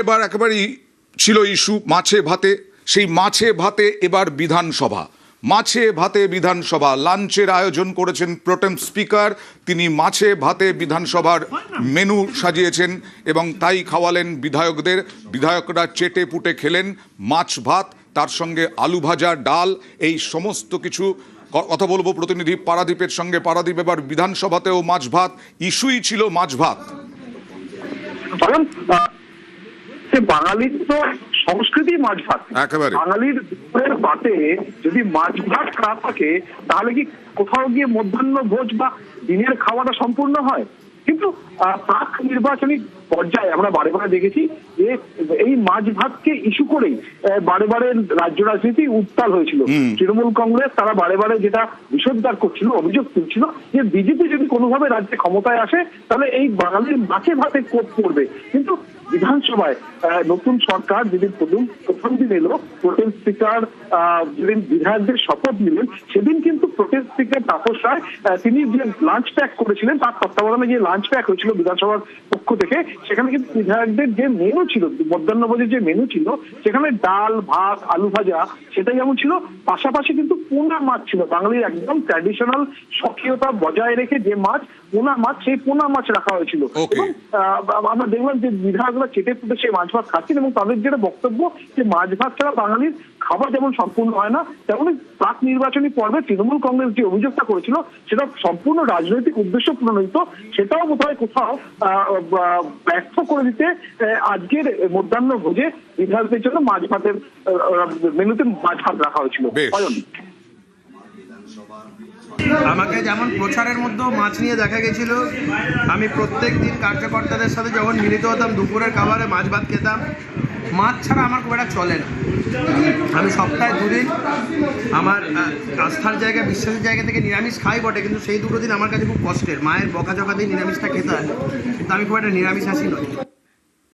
এবার একেবারেই ছিল ইস্যু মাছে ভাতে। সেই মাছে ভাতে এবার বিধানসভা, মাছে ভাতে বিধানসভা লাঞ্চের আয়োজন করেছেন প্রোটেম স্পিকার। তিনি মাছে ভাতে বিধানসভার মেনু সাজিয়েছেন এবং তাই খাওয়ালেন বিধায়কদের। বিধায়করা চেটে পুটে খেলেন মাছ ভাত, তার সঙ্গে আলু ভাজা, ডাল, এই সমস্ত কিছু। কথা বলবো প্রতিনিধি পারাদীপের সঙ্গে। পারাদীপ, এবার বিধানসভাতেও মাছ ভাত, ইস্যুই ছিল মাছ ভাত। বাঙালির তো সংস্কৃতি মাছ ভাত। একেবারে বাঙালির দুপুরের পাতে যদি মাছ ভাত খাওয়া থাকে তাহলে কি কোথাও গিয়ে মধ্যাহ্ন ভোজ বা দিনের খাওয়াটা সম্পূর্ণ হয়? কিন্তু প্রাক নির্বাচনী পর্যায়ে আমরা বারে বারে দেখেছি যে এই মাছ ভাতকে ইস্যু করেই বারে বারে রাজ্য রাজনীতি উত্তাল হয়েছিল। তৃণমূল কংগ্রেস তারা বারে বারে যেটা বিষোদ্গার করছিল, অভিযোগ তুলছিল যে বিজেপি যদি কোনোভাবে রাজ্যে ক্ষমতায় আসে তাহলে এই বাঙালির মাছে ভাতে কোপ পড়বে। কিন্তু বিধানসভায় নতুন সরকার যেদিন প্রথম দিন এলো, প্রোটেম স্পিকার যেদিন বিধায়কদের শপথ নিলেন, সেদিন কিন্তু প্রোটেম স্পিকার তাপস রায় তিনি যে লাঞ্চ প্যাক করেছিলেন, তার তত্ত্বাবধানে যে লাঞ্চ প্যাক হয়েছিল বিধানসভার পক্ষ থেকে, সেখানে কিন্তু বিধায়কদের যে মেনু ছিল, মধ্যাহ্নভোজের যে মেনু ছিল, সেখানে ডাল, ভাত, আলু ভাজা সেটাই যেমন ছিল, পাশাপাশি কিন্তু পোনা মাছ ছিল। বাঙালির একদম ট্র্যাডিশনাল স্বকীয়তা বজায় রেখে যে মাছ, পোনা মাছ, সেই পোনা মাছ রাখা হয়েছিল। এবং আমরা দেখলাম যে বিধায়করা চেটে পুটে সেই মাছ ভাত খাচ্ছেন এবং তাদের যেটা বক্তব্য যে মাছ ভাত ছাড়া বাঙালির খাবার যেমন সম্পূর্ণ হয় না, তেমনি প্রাক নির্বাচনী পর্বে তৃণমূল কংগ্রেস যে অভিযোগটা করেছিল সেটা সম্পূর্ণ রাজনৈতিক উদ্দেশ্য প্রণোদিত, সেটাও বোধহয় কোথাও ব্যর্থ করে দিতে আজকের মধ্যাহ্ন ভোজে বিধায়কদের জন্য মাছ ভাতের মেনুতে মাছ ভাত রাখা হয়েছিল। আমাকে যেমন প্রচারের মধ্যেও মাছ নিয়ে দেখা গেছিল, আমি প্রত্যেক দিন কার্যকর্তাদের সাথে যখন মিলিত হতাম দুপুরের খাবারে মাছ ভাত খেতাম। মাছ ছাড়া আমার খুব একটা চলে না। আমি সপ্তাহে দুদিন আমার আস্থার জায়গা, বিশ্বাসের জায়গা থেকে নিরামিষ খাই বটে, কিন্তু সেই দুটো দিন আমার কাছে খুব কষ্টের। মায়ের বকাঝকা দিয়ে নিরামিষটা খেতে হয়, কিন্তু আমি খুব একটা নিরামিষ আসি নয়।